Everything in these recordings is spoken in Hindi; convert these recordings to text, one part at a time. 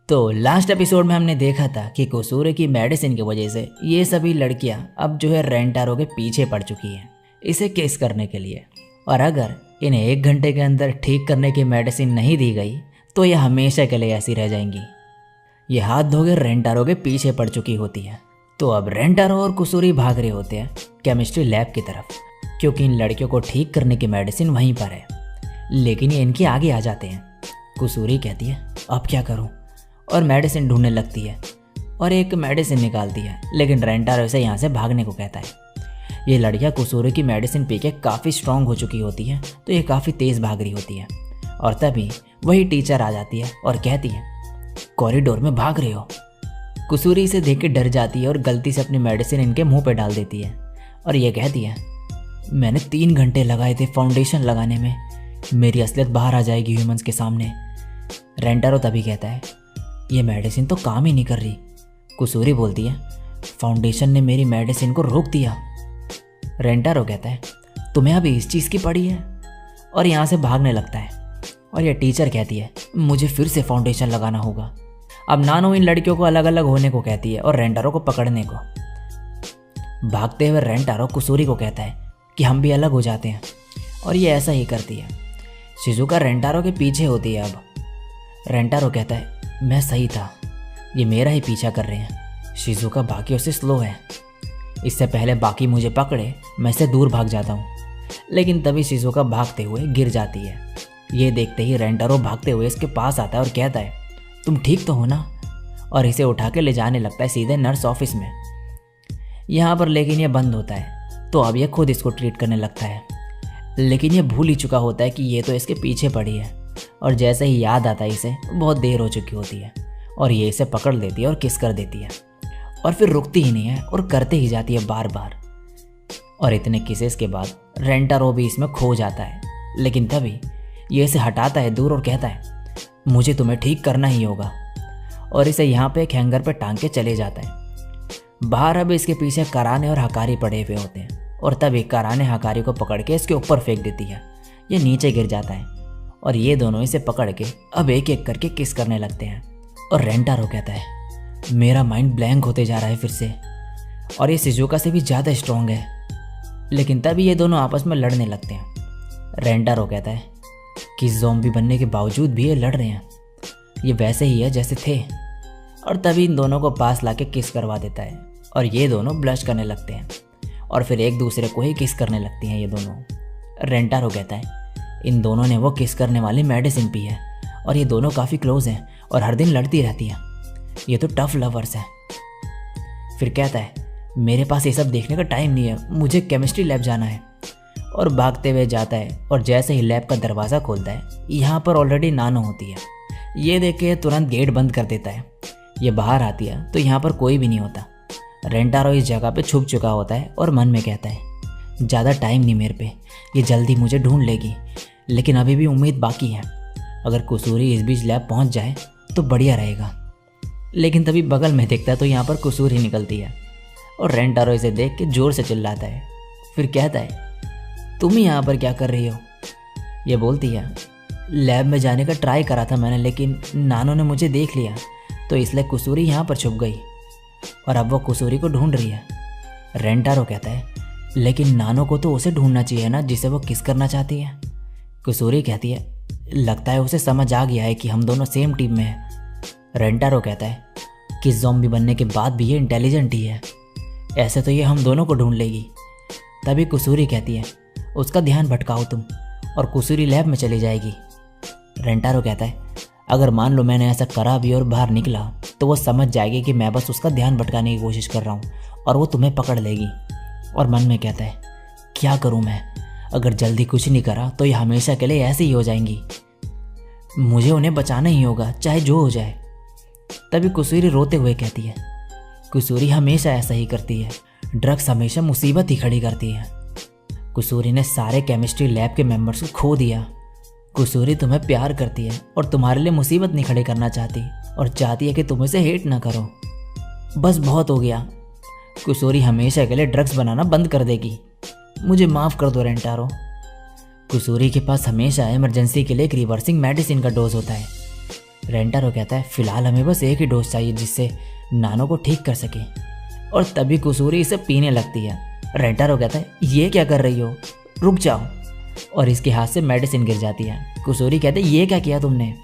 तो लास्ट एपिसोड में हमने देखा था कि कुसूरी की मेडिसिन की वजह से ये सभी लड़कियां अब जो है रेंटारो के पीछे पड़ चुकी हैं इसे किस करने के लिए। और अगर इन्हें 1 घंटे के अंदर ठीक करने की मेडिसिन नहीं दी गई तो ये हमेशा के लिए ऐसी रह जाएंगी। ये हाथ धोके रेंटारो के पीछे पड़ चुकी होती है। तो अब रेंटारो और कुसूरी भाग रहे होते हैं केमिस्ट्री लैब की तरफ, क्योंकि इन लड़कियों को ठीक करने की मेडिसिन वहीं पर है। लेकिन ये इनके आगे आ जाते हैं। कुसूरी कहती है अब क्या करूं, और मेडिसिन ढूंढने लगती है और एक मेडिसिन निकालती है, लेकिन रेंटारो से यहाँ से भागने को कहता है। ये लड़कियाँ कुसूरी की मेडिसिन पी के काफ़ी स्ट्रांग हो चुकी होती है, तो ये काफ़ी तेज़ भाग रही होती है। और तभी वही टीचर आ जाती है और कहती है कॉरिडोर में भाग रहे हो। कुसूरी इसे देख के डर जाती है और गलती से अपनी मेडिसिन इनके मुंह पे डाल देती है और ये कहती है मैंने 3 घंटे लगाए थे फाउंडेशन लगाने में, मेरी असलियत बाहर आ जाएगी ह्यूमंस के सामने। रेंटारो तभी कहता है ये मेडिसिन तो काम ही नहीं कर रही। कुसूरी बोलती है फाउंडेशन ने मेरी मेडिसिन को रोक दिया। रेंटारो कहता है तुम्हें अभी इस चीज़ की पड़ी है, और यहाँ से भागने लगता है। और यह टीचर कहती है मुझे फिर से फाउंडेशन लगाना होगा। अब नानो इन लड़कियों को अलग अलग होने को कहती है और रेंटारो को पकड़ने को। भागते हुए रेंटारो कुसूरी को कहता है कि हम भी अलग हो जाते हैं, और ये ऐसा ही करती है। शिजुका रेंटारो के पीछे होती है। अब रेंटारो कहता है मैं सही था, ये मेरा ही पीछा कर रहे हैं। शिजुका बाकियों से स्लो है, इससे पहले बाकी मुझे पकड़े मैं इससे दूर भाग जाता हूँ। लेकिन तभी शिजुका भागते हुए गिर जाती है। ये देखते ही रेंटारो भागते हुए इसके पास आता है और कहता है तुम ठीक तो हो ना, और इसे उठा के ले जाने लगता है सीधे नर्स ऑफिस में। यहाँ पर लेकिन ये बंद होता है, तो अब ये खुद इसको ट्रीट करने लगता है। लेकिन ये भूल ही चुका होता है कि ये तो इसके पीछे पड़ी है, और जैसे ही याद आता है इसे बहुत देर हो चुकी होती है, और ये इसे पकड़ लेती है और किस कर देती है, और फिर रुकती ही नहीं है और करते ही जाती है बार बार। और इतने किसेस के बाद रेंटारो भी इसमें खो जाता है। लेकिन तभी ये इसे हटाता है दूर और कहता है मुझे तुम्हें ठीक करना ही होगा, और इसे यहाँ पे एक हैंगर पे टांग के चले जाता है। बाहर अब इसके पीछे कराने और हकारी पड़े हुए होते हैं, और तभी कराने हकारी को पकड़ के इसके ऊपर फेंक देती है। ये नीचे गिर जाता है, और ये दोनों इसे पकड़ के अब एक एक करके किस करने लगते हैं। और रेंटारो कहता है मेरा माइंड ब्लैंक होते जा रहा है फिर से, और ये शिजुका से भी ज़्यादा स्ट्रॉन्ग है। लेकिन तभी ये दोनों आपस में लड़ने लगते हैं। रेंटारो कहता है कि ज़ॉम्बी बनने के बावजूद भी ये लड़ रहे हैं, ये वैसे ही है जैसे थे। और तभी इन दोनों को पास लाके किस करवा देता है, और ये दोनों ब्लश करने लगते हैं, और फिर एक दूसरे को ही किस करने लगती हैं ये दोनों। रेंटारो कहता है इन दोनों ने वो किस करने वाली मेडिसिन पी है, और ये दोनों काफ़ी क्लोज हैं और हर दिन लड़ती रहती हैं, ये तो टफ लवर्स हैं। फिर कहता है मेरे पास ये सब देखने का टाइम नहीं है, मुझे केमिस्ट्री लैब जाना है। और भागते हुए जाता है, और जैसे ही लैब का दरवाज़ा खोलता है यहाँ पर ऑलरेडी नानो होती है। ये देख के तुरंत गेट बंद कर देता है। ये बाहर आती है तो यहाँ पर कोई भी नहीं होता। रेंटारो इस जगह पे छुप चुका होता है और मन में कहता है ज़्यादा टाइम नहीं मेरे पे, ये जल्दी मुझे ढूंढ लेगी। लेकिन अभी भी उम्मीद बाकी है, अगर कुसूरी इस बीच लैब पहुँच जाए तो बढ़िया रहेगा। लेकिन तभी बगल में देखता है तो यहाँ पर कुसूरी निकलती है, और रेंटारो इसे देख के ज़ोर से चिल्लाता है। फिर कहता है तुम ही यहाँ पर क्या कर रही हो। ये बोलती है लैब में जाने का ट्राई करा था मैंने, लेकिन नानो ने मुझे देख लिया, तो इसलिए कुसूरी यहाँ पर छुप गई, और अब वो कुसूरी को ढूंढ रही है। रेंटारो कहता है लेकिन नानो को तो उसे ढूंढना चाहिए ना जिसे वो किस करना चाहती है। कुसूरी कहती है लगता है उसे समझ आ गया है कि हम दोनों सेम टीम में हैं। रेंटारो कहता है कि ज़ॉम्बी बनने के बाद भी ये इंटेलिजेंट ही है, ऐसे तो ये हम दोनों को ढूंढ लेगी। तभी कुसूरी कहती है उसका ध्यान भटकाओ तुम, और कुसूरी लैब में चली जाएगी। रेंटारो कहता है अगर मान लो मैंने ऐसा करा भी और बाहर निकला तो वो समझ जाएगी कि मैं बस उसका ध्यान भटकाने की कोशिश कर रहा हूँ, और वो तुम्हें पकड़ लेगी। और मन में कहता है क्या करूँ मैं, अगर जल्दी कुछ नहीं करा तो ये हमेशा के लिए ऐसे ही हो जाएंगी, मुझे उन्हें बचाना ही होगा चाहे जो हो जाए। तभी कुसूरी रोते हुए कहती है कुसूरी हमेशा ऐसा ही करती है, ड्रग्स हमेशा मुसीबत ही खड़ी करती है। कुसूरी ने सारे केमिस्ट्री लैब के मेंबर्स को खो दिया। कुसूरी तुम्हें प्यार करती है और तुम्हारे लिए मुसीबत नहीं खड़ी करना चाहती, और चाहती है कि तुम इसे हेट ना करो। बस बहुत हो गया, कुसूरी हमेशा के लिए ड्रग्स बनाना बंद कर देगी, मुझे माफ़ कर दो रेंटारो। कुसूरी के पास हमेशा इमरजेंसी के लिए एक रिवर्सिंग मेडिसिन का डोज होता है। रेंटारो कहता है फिलहाल हमें बस एक ही डोज चाहिए जिससे नानो को ठीक कर सके। और तभी कुसूरी इसे पीने लगती है। रेंटारो कहता है ये क्या कर रही हो, रुक जाओ। और इसके हाथ से मेडिसिन गिर जाती है। कुसूरी कहते हैं ये क्या किया तुमने।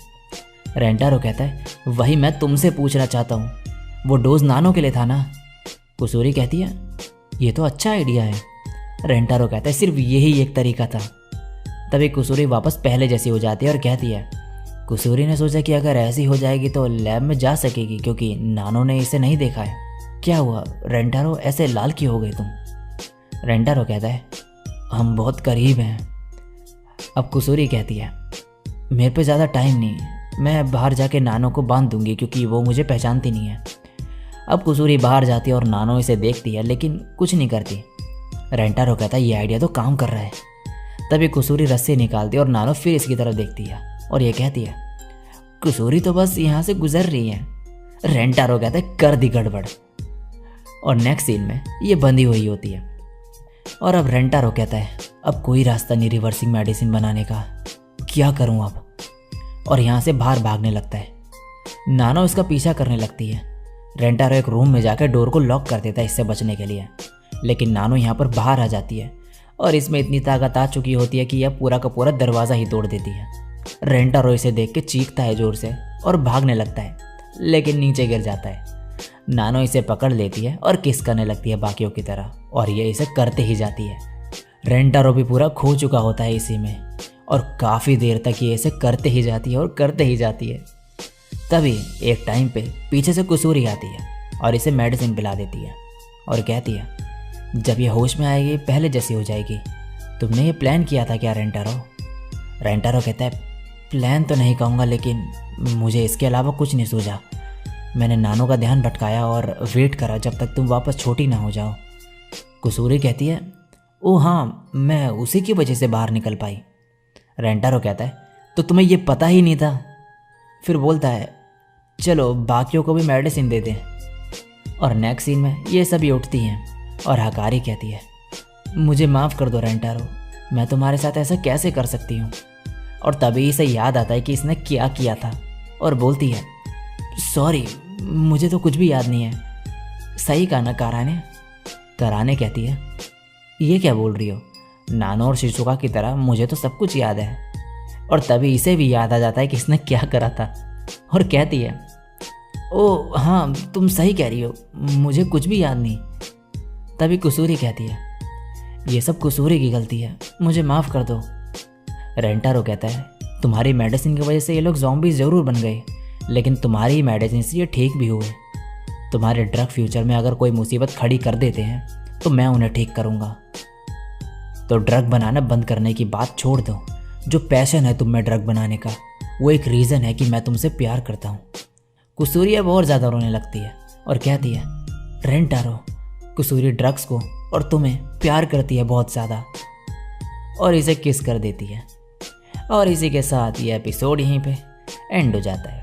रेंटारो कहता है वही मैं तुमसे पूछना चाहता हूँ, वो डोज नानो के लिए था ना। कुसूरी कहती है ये तो अच्छा आइडिया है। रेंटारो कहता है सिर्फ यही एक तरीका था। तभी कुसूरी वापस पहले जैसी हो जाती है और कहती है कुसूरी ने सोचा कि अगर ऐसी हो जाएगी तो लैब में जा सकेगी क्योंकि नानो ने इसे नहीं देखा है। क्या हुआ रेंटारो, ऐसे लाल क्यों हो गए तुम। रेंटारो कहता है हम बहुत करीब हैं। अब कुसूरी कहती है मेरे पे ज़्यादा टाइम नहीं, मैं बाहर जाके नानो को बांध दूंगी क्योंकि वो मुझे पहचानती नहीं है। अब कुसूरी बाहर जाती है और नानो इसे देखती है लेकिन कुछ नहीं करती। रेंटारो कहता है ये आइडिया तो काम कर रहा है। तभी कुसूरी रस्सी निकालती है और नानो फिर इसकी तरफ देखती है और ये कहती है कुसूरी तो बस यहाँ से गुजर रही है। रेंटारो कहता है कर दी गड़बड़। और नेक्स्ट सीन में ये बंधी हुई होती है। और अब रेंटारो कहता है अब कोई रास्ता नहीं रिवर्सिंग मेडिसिन बनाने का, क्या करूं अब। और यहाँ से बाहर भागने लगता है। नानो इसका पीछा करने लगती है। रेंटारो एक रूम में जाकर डोर को लॉक कर देता है इससे बचने के लिए, लेकिन नानो यहाँ पर बाहर आ जाती है और इसमें इतनी ताकत आ चुकी होती है कि यह पूरा का पूरा दरवाज़ा ही तोड़ देती है। रेंटारो इसे देख के चीखता है जोर से और भागने लगता है, लेकिन नीचे गिर जाता है। नानो इसे पकड़ लेती है और किस करने लगती है बाकियों की तरह, और ये इसे करते ही जाती है। रेंटारो भी पूरा खो चुका होता है इसी में, और काफ़ी देर तक ये इसे करते ही जाती है और करते ही जाती है। तभी एक टाइम पे पीछे से कुसूरी आती है और इसे मेडिसिन पिला देती है और कहती है जब ये होश में आएगी पहले जैसी हो जाएगी। तुमने ये प्लान किया था क्या रेंटारो। रेंटारो कहता है प्लान तो नहीं कहूँगा, लेकिन मुझे इसके अलावा कुछ नहीं सूझा। मैंने नानो का ध्यान भटकाया और वेट करा जब तक तुम वापस छोटी ना हो जाओ। कुसूरी कहती है ओ हाँ, मैं उसी की वजह से बाहर निकल पाई। रेंटारो कहता है तो तुम्हें ये पता ही नहीं था। फिर बोलता है चलो बाकियों को भी मेडिसिन दे दें। और नेक्स्ट सीन में ये सभी उठती हैं और हकारी कहती है मुझे माफ़ कर दो रेंटारो, मैं तुम्हारे साथ ऐसा कैसे कर सकती हूँ। और तभी इसे याद आता है कि इसने क्या किया था और बोलती है सॉरी, मुझे तो कुछ भी याद नहीं है। सही कहा ना कराने। कराने कहती है ये क्या बोल रही हो, नानो और शिजुका की तरह मुझे तो सब कुछ याद है। और तभी इसे भी याद आ जाता है कि इसने क्या करा था और कहती है ओ हाँ तुम सही कह रही हो, मुझे कुछ भी याद नहीं। तभी कुसूरी कहती है ये सब कुसूरी की गलती है, मुझे माफ़ कर दो। रेंटारो कहता है तुम्हारी मेडिसिन की वजह से ये लोग ज़ॉम्बी ज़रूर बन गए, लेकिन तुम्हारी ही मेडिसिन से ये ठीक भी हुए। तुम्हारे ड्रग फ्यूचर में अगर कोई मुसीबत खड़ी कर देते हैं तो मैं उन्हें ठीक करूँगा। तो ड्रग बनाना बंद करने की बात छोड़ दो। जो पैशन है तुम में ड्रग बनाने का, वो एक रीज़न है कि मैं तुमसे प्यार करता हूँ। कुसूरी अब और ज़्यादा रोने लगती है और कहती है रेंटारो, कुसूरी ड्रग्स को और तुम्हें प्यार करती है बहुत ज़्यादा, और इसे किस कर देती है। और इसी के साथ ये एपिसोड यहीं पे एंड हो जाता है।